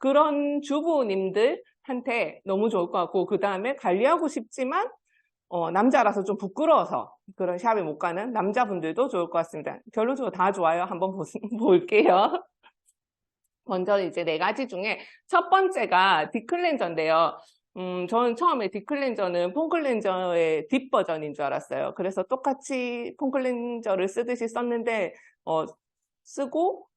그런 주부님들한테 너무 좋을 것 같고, 그 다음에 관리하고 싶지만 남자라서 좀 부끄러워서 그런 샵에 못 가는 남자분들도 좋을 것 같습니다. 결론적으로 다 좋아요. 한번 볼게요. 먼저 이제 4가지 중에 첫 번째가 딥클렌저인데요. 저는 처음에 딥클렌저는 폼클렌저의 딥 버전인 줄 알았어요. 그래서 똑같이 폼클렌저를 쓰듯이 썼는데, 쓰고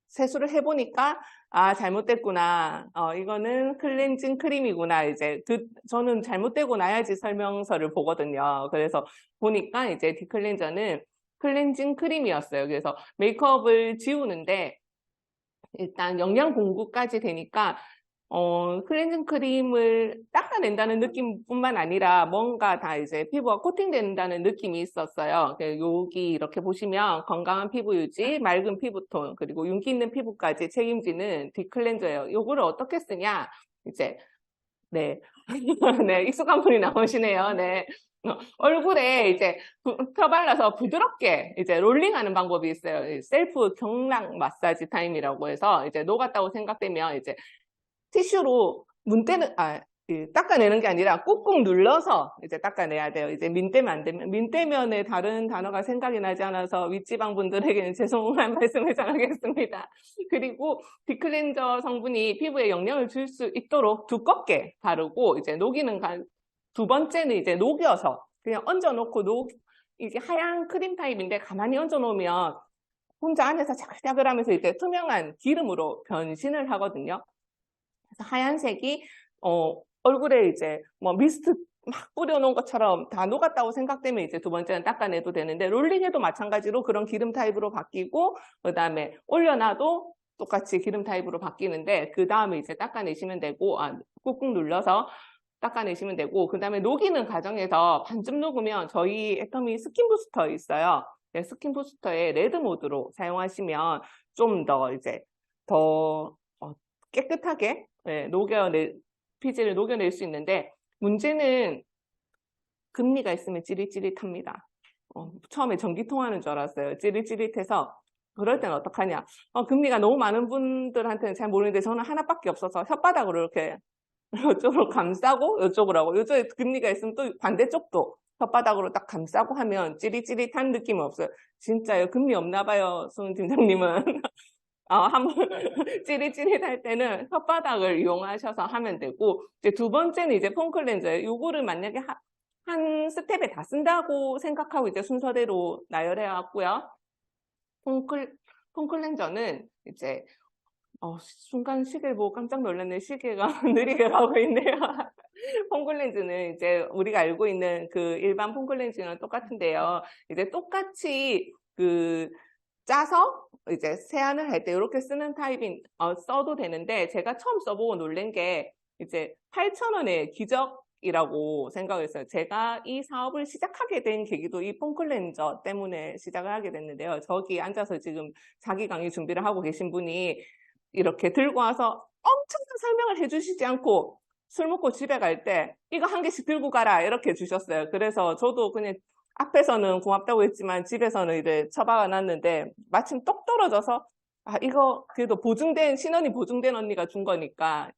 세수를 해보니까, 아, 잘못됐구나. 이거는 클렌징 크림이구나. 이제 저는 잘못되고 나야지 설명서를 보거든요. 그래서 보니까 이제 딥클렌저는 클렌징 크림이었어요. 그래서 메이크업을 지우는데 일단 영양 공급까지 되니까 클렌징 크림을 닦아낸다는 느낌뿐만 아니라 뭔가 다 이제 피부가 코팅된다는 느낌이 있었어요. 여기 이렇게 보시면 건강한 피부 유지, 맑은 피부톤, 그리고 윤기 있는 피부까지 책임지는 딥클렌저예요. 요거를 어떻게 쓰냐? 이제 네. 네, 익숙한 분이 나오시네요. 네. 얼굴에 이제 펴 발라서 부드럽게 이제 롤링하는 방법이 있어요. 셀프 경락 마사지 타임이라고 해서 이제 녹았다고 생각되면 이제 티슈로 닦아내는 게 아니라 꾹꾹 눌러서 이제 닦아내야 돼요. 이제 민떼면 안 되면, 민떼면에 다른 단어가 생각이 나지 않아서 윗지방 분들에게는 죄송한 말씀을 전하겠습니다. 그리고 딥클렌저 성분이 피부에 영향을 줄 수 있도록 두껍게 바르고, 이제 두 번째는 이제 녹여서 그냥 얹어놓고 이게 하얀 크림 타입인데 가만히 얹어놓으면 혼자 안에서 자글자글하면서 이제 투명한 기름으로 변신을 하거든요. 그래서 하얀색이 얼굴에 이제 뭐 미스트 막 뿌려놓은 것처럼 다 녹았다고 생각되면 이제 두 번째는 닦아내도 되는데, 롤링해도 마찬가지로 그런 기름 타입으로 바뀌고, 그 다음에 올려놔도 똑같이 기름 타입으로 바뀌는데, 그 다음에 이제 닦아내시면 되고, 꾹꾹 눌러서 닦아내시면 되고, 그 다음에 녹이는 과정에서 반쯤 녹으면 저희 애터미 스킨 부스터 있어요. 스킨 부스터의 레드 모드로 사용하시면 좀 더 이제 더 깨끗하게 피지를 녹여낼 수 있는데, 문제는 금리가 있으면 찌릿찌릿합니다. 처음에 전기통 하는 줄 알았어요. 찌릿찌릿해서 그럴 때는 어떡하냐. 금리가 너무 많은 분들한테는 잘 모르는데 저는 하나밖에 없어서 혓바닥으로 이렇게 이쪽으로 감싸고 이쪽으로 하고, 이쪽에 금리가 있으면 또 반대쪽도 혓바닥으로 딱 감싸고 하면 찌릿찌릿한 느낌은 없어요. 진짜요? 금리 없나 봐요, 손 팀장님은. 한번 찌릿찌릿할 때는 혓바닥을 이용하셔서 하면 되고, 이제 두 번째는 이제 폼 클렌저예요. 요거를 만약에 한 스텝에 다 쓴다고 생각하고 이제 순서대로 나열해 왔고요. 폼 클렌저는 이제 순간 시계를 보고 깜짝 놀랐네. 시계가 느리게 가고 있네요. 폼 클렌즈는 이제 우리가 알고 있는 그 일반 폼 클렌즈랑 똑같은데요. 이제 똑같이 짜서 이제 세안을 할 때 이렇게 쓰는 타입인 써도 되는데, 제가 처음 써보고 놀란 게 이제 8,000원의 기적이라고 생각했어요. 제가 이 사업을 시작하게 된 계기도 이 폼 클렌저 때문에 시작을 하게 됐는데요. 저기 앉아서 지금 자기 강의 준비를 하고 계신 분이 이렇게 들고 와서 엄청난 설명을 해주시지 않고 술 먹고 집에 갈 때 이거 한 개씩 들고 가라 이렇게 주셨어요. 그래서 저도 그냥 앞에서는 고맙다고 했지만 집에서는 이제 처박아 놨는데, 마침 똑 떨어져서 이거 그래도 신원이 보증된 언니가 준 거니까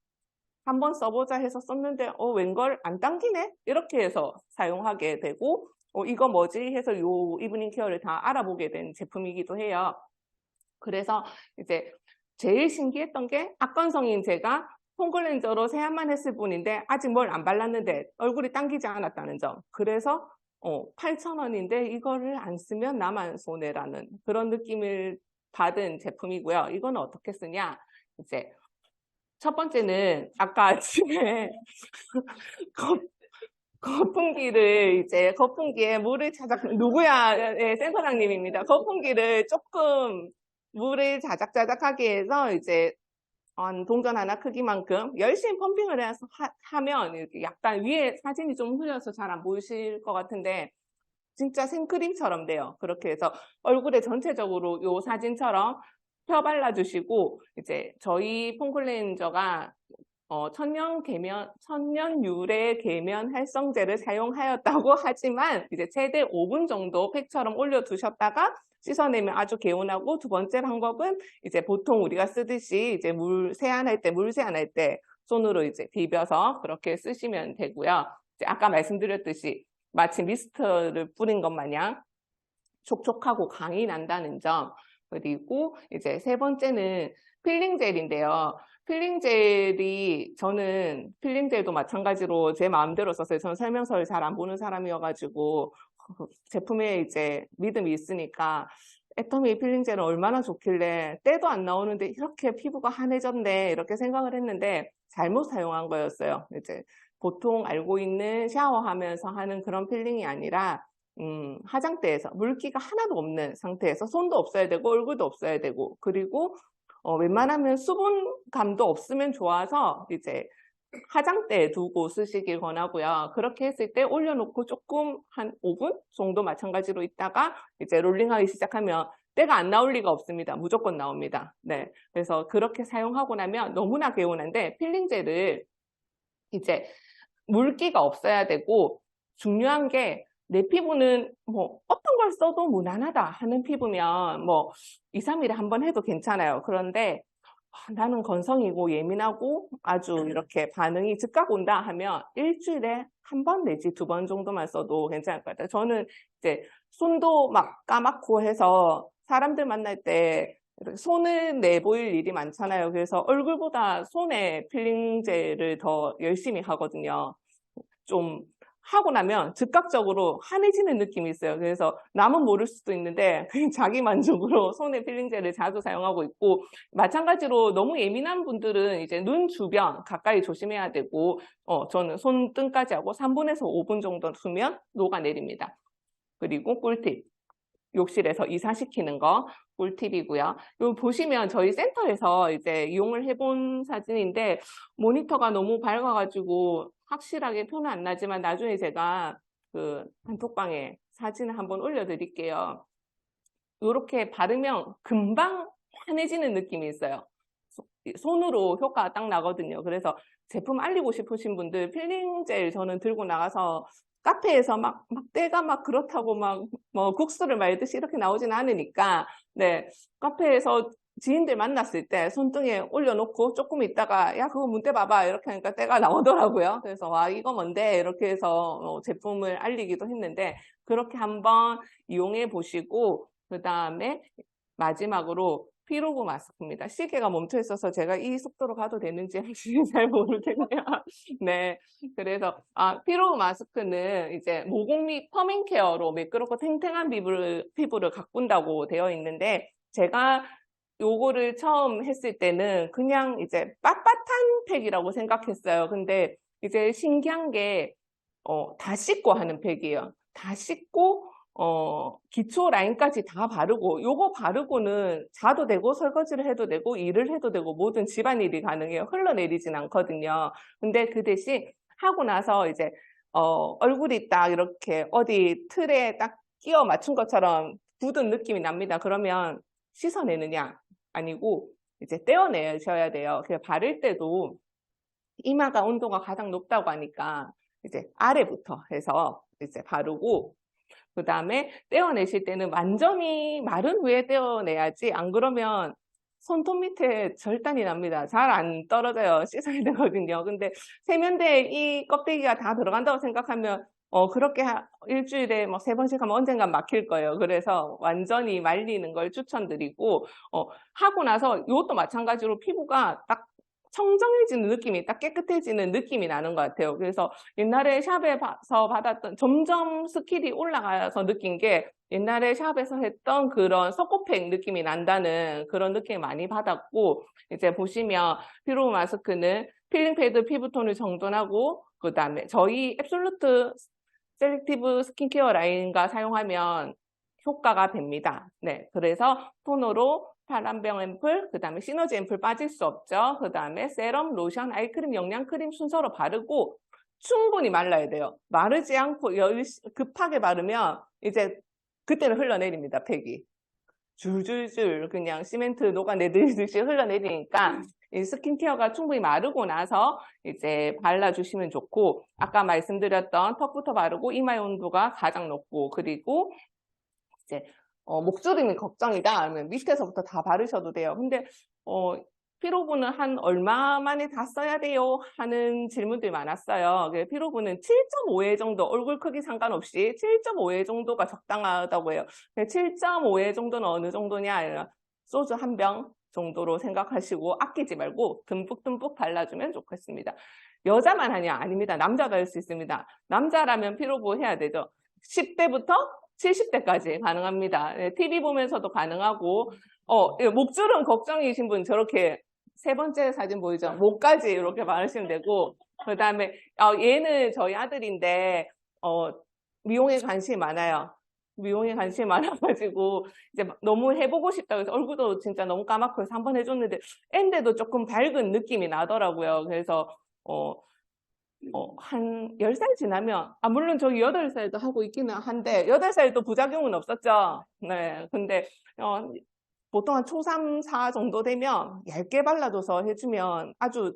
한번 써보자 해서 썼는데 웬걸 안 당기네? 이렇게 해서 사용하게 되고, 이거 뭐지? 해서 요 이브닝 케어를 다 알아보게 된 제품이기도 해요. 그래서 이제 제일 신기했던 게 악건성인 제가 폼 클렌저로 세안만 했을 뿐인데 아직 뭘 안 발랐는데 얼굴이 당기지 않았다는 점. 그래서 8,000원인데 이거를 안 쓰면 나만 손해라는 그런 느낌을 받은 제품이고요. 이거는 어떻게 쓰냐? 이제 첫 번째는 아까 아침에 거품기에 물을 누구야? 네, 센터장님입니다. 거품기를 조금 물을 자작자작하게 해서 이제 동전 하나 크기만큼 열심히 펌핑을 해서 하면 이렇게 약간 위에 사진이 좀 흐려서 잘 안 보이실 것 같은데 진짜 생크림처럼 돼요. 그렇게 해서 얼굴에 전체적으로 요 사진처럼 펴 발라주시고, 이제 저희 폼 클렌저가 천연 유래 계면 활성제를 사용하였다고 하지만 이제 최대 5분 정도 팩처럼 올려두셨다가 씻어내면 아주 개운하고, 두 번째 방법은 이제 보통 우리가 쓰듯이 이제 물 세안할 때 손으로 이제 비벼서 그렇게 쓰시면 되고요. 이제 아까 말씀드렸듯이 마치 미스트를 뿌린 것 마냥 촉촉하고 광이 난다는 점. 그리고 이제 세 번째는 필링 젤인데요. 필링 젤이, 저는 필링 젤도 마찬가지로 제 마음대로 썼어요. 저는 설명서를 잘 안 보는 사람이어가지고 제품에 이제 믿음이 있으니까 애터미 필링 젤은 얼마나 좋길래 때도 안 나오는데 이렇게 피부가 환해졌네 이렇게 생각을 했는데 잘못 사용한 거였어요. 이제 보통 알고 있는 샤워하면서 하는 그런 필링이 아니라 화장대에서 물기가 하나도 없는 상태에서 손도 없어야 되고 얼굴도 없어야 되고, 그리고 웬만하면 수분감도 없으면 좋아서 이제 화장대에 두고 쓰시길 권하고요. 그렇게 했을 때 올려놓고 조금 한 5분 정도 마찬가지로 있다가 이제 롤링하기 시작하면 때가 안 나올 리가 없습니다. 무조건 나옵니다. 네, 그래서 그렇게 사용하고 나면 너무나 개운한데, 필링 젤을 이제 물기가 없어야 되고, 중요한 게 내 피부는 뭐 어떤 걸 써도 무난하다 하는 피부면 뭐 2, 3일에 한 번 해도 괜찮아요. 그런데 나는 건성이고 예민하고 아주 이렇게 반응이 즉각 온다 하면 일주일에 한 번 내지 2번 정도만 써도 괜찮을 것 같아요. 저는 이제 손도 막 까맣고 해서 사람들 만날 때 손을 내보일 일이 많잖아요. 그래서 얼굴보다 손에 필링 젤을 더 열심히 하거든요. 좀 하고 나면 즉각적으로 환해지는 느낌이 있어요. 그래서 남은 모를 수도 있는데 그냥 자기 만족으로 손에 필링젤을 자주 사용하고 있고, 마찬가지로 너무 예민한 분들은 이제 눈 주변 가까이 조심해야 되고, 저는 손등까지 하고 3분에서 5분 정도 두면 녹아내립니다. 그리고 꿀팁, 욕실에서 이사시키는 거 꿀팁이고요. 요 보시면 저희 센터에서 이제 이용을 해본 사진인데 모니터가 너무 밝아가지고 확실하게 표는 안 나지만 나중에 제가 그 단톡방에 사진을 한번 올려드릴게요. 이렇게 바르면 금방 환해지는 느낌이 있어요. 손으로 효과가 딱 나거든요. 그래서 제품 알리고 싶으신 분들 필링 젤 저는 들고 나가서 카페에서 막 때가 막 그렇다고 막 뭐 국수를 말듯이 이렇게 나오진 않으니까, 네, 카페에서 지인들 만났을 때 손등에 올려놓고 조금 있다가 야 그거 문대 봐봐 이렇게 하니까 때가 나오더라고요. 그래서 와 이거 뭔데 이렇게 해서 제품을 알리기도 했는데, 그렇게 한번 이용해 보시고, 그 다음에 마지막으로 피로구 마스크입니다. 시계가 멈춰 있어서 제가 이 속도로 가도 되는지 잘 모르겠네요. 네, 그래서 피로구 마스크는 이제 모공 및 퍼밍 케어로 매끄럽고 탱탱한 피부를 가꾼다고 되어 있는데, 제가 요거를 처음 했을 때는 그냥 이제 빳빳한 팩이라고 생각했어요. 근데 이제 신기한 게 다 씻고 하는 팩이에요. 다 씻고 기초 라인까지 다 바르고, 요거 바르고는 자도 되고 설거지를 해도 되고 일을 해도 되고 모든 집안일이 가능해요. 흘러내리진 않거든요. 근데 그 대신 하고 나서 이제 얼굴이 딱 이렇게 어디 틀에 딱 끼워 맞춘 것처럼 굳은 느낌이 납니다. 그러면 씻어내느냐? 아니고 이제 떼어내셔야 돼요. 그래서 바를 때도 이마가 온도가 가장 높다고 하니까 이제 아래부터 해서 이제 바르고, 그 다음에 떼어내실 때는 완전히 마른 후에 떼어내야지, 안 그러면 손톱 밑에 절단이 납니다. 잘 안 떨어져요. 씻어야 되거든요. 근데 세면대에 이 껍데기가 다 들어간다고 생각하면 그렇게 일주일에 뭐 3번씩 하면 언젠간 막힐 거예요. 그래서 완전히 말리는 걸 추천드리고, 하고 나서 이것도 마찬가지로 피부가 딱 청정해지는 느낌이, 딱 깨끗해지는 느낌이 나는 것 같아요. 그래서 옛날에 샵에서 받았던, 점점 스킬이 올라가서 느낀 게 옛날에 샵에서 했던 그런 석고팩 느낌이 난다는 그런 느낌을 많이 받았고, 이제 보시면 피로구 마스크는 필링 패드 피부톤을 정돈하고, 그 다음에 저희 앱솔루트 셀렉티브 스킨케어 라인과 사용하면 효과가 됩니다. 네, 그래서 토너로 파란병 앰플, 그 다음에 시너지 앰플 빠질 수 없죠. 그 다음에 세럼, 로션, 아이크림, 영양크림 순서로 바르고 충분히 말라야 돼요. 마르지 않고 급하게 바르면 이제 그때는 흘러내립니다. 팩이 줄줄줄 그냥 시멘트 녹아내리듯이 흘러내리니까 이 스킨케어가 충분히 마르고 나서 이제 발라주시면 좋고, 아까 말씀드렸던 턱부터 바르고 이마의 온도가 가장 높고, 그리고 이제 목주름이 걱정이다 하면 밑에서부터 다 바르셔도 돼요. 근데 피로분은 한 얼마 만에 다 써야 돼요? 하는 질문들이 많았어요. 피로분은 7.5회 정도, 얼굴 크기 상관없이 7.5회 정도가 적당하다고 해요. 7.5회 정도는 어느 정도냐? 소주 한 병 정도로 생각하시고 아끼지 말고 듬뿍듬뿍 발라주면 좋겠습니다. 여자만 하냐? 아닙니다. 남자도 할 수 있습니다. 남자라면 피로부 해야 되죠. 10대부터 70대까지 가능합니다. TV 보면서도 가능하고, 목주름 걱정이신 분 저렇게 세 번째 사진 보이죠? 목까지 이렇게 바르시면 되고, 그 다음에, 얘는 저희 아들인데, 미용에 관심이 많아요. 미용에 관심이 많아가지고, 이제 너무 해보고 싶다고 해서 얼굴도 진짜 너무 까맣고 해서 한번 해줬는데, 앤데도 조금 밝은 느낌이 나더라고요. 그래서, 한 10살 지나면, 물론 저기 8살도 하고 있기는 한데, 8살도 부작용은 없었죠. 네. 근데, 보통 한 초3, 4 정도 되면 얇게 발라줘서 해주면 아주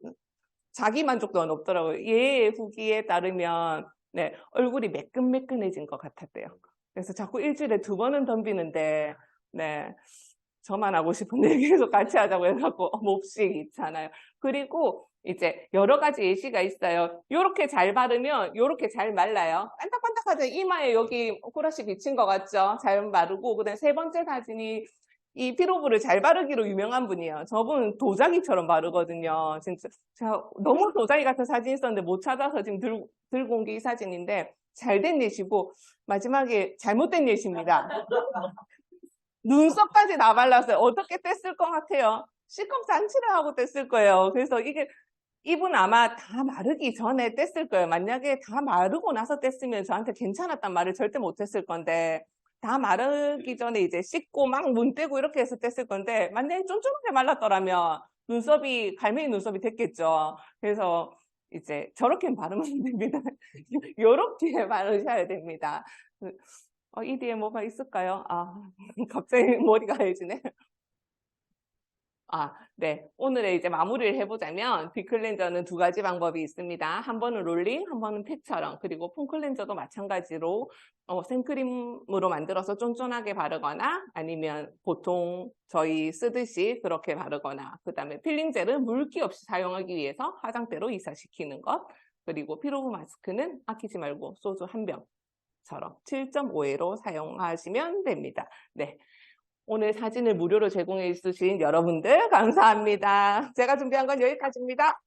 자기 만족도가 높더라고요. 얘의 후기에 따르면, 네, 얼굴이 매끈매끈해진 것 같았대요. 그래서 자꾸 일주일에 2번은 덤비는데, 네. 저만 하고 싶은데 계속 같이 하자고 해갖고 몹시 귀찮아요. 그리고 이제 여러 가지 예시가 있어요. 요렇게 잘 바르면 요렇게 잘 말라요. 반짝반짝하죠. 이마에 여기 브러쉬 비친 것 같죠? 잘 바르고 그다음에 세 번째 사진이 이 피로부를 잘 바르기로 유명한 분이에요. 저분은 도자기처럼 바르거든요. 진짜 제가 너무 도자기 같은 사진이 있었는데 못 찾아서 지금 들고 온 게 이 사진인데 잘된 예시고 마지막에 잘못된 예시입니다. 눈썹까지 다 발랐어요. 어떻게 뗐을 것 같아요? C컵 잔치를 하고 뗐을 거예요. 그래서 이분 아마 다 마르기 전에 뗐을 거예요. 만약에 다 마르고 나서 뗐으면 저한테 괜찮았단 말을 절대 못 했을 건데, 다 마르기 전에 이제 씻고 막 문 떼고 이렇게 해서 뗐을 건데, 만약에 쫀쫀하게 말랐더라면 눈썹이, 갈매기 눈썹이 됐겠죠. 그래서 이제 저렇게 바르면 안 됩니다. 요렇게 바르셔야 됩니다. 이 뒤에 뭐가 있을까요? 갑자기 머리가 하얘지네. 네. 오늘의 이제 마무리를 해보자면, 빅클렌저는 2가지 방법이 있습니다. 한 번은 롤링, 한 번은 팩처럼, 그리고 폼클렌저도 마찬가지로 생크림으로 만들어서 쫀쫀하게 바르거나, 아니면 보통 저희 쓰듯이 그렇게 바르거나, 그 다음에 필링 젤은 물기 없이 사용하기 위해서 화장대로 이사시키는 것, 그리고 피로부 마스크는 아끼지 말고 소주 한 병처럼 7.5회로 사용하시면 됩니다. 네. 오늘 사진을 무료로 제공해 주신 여러분들 감사합니다. 제가 준비한 건 여기까지입니다.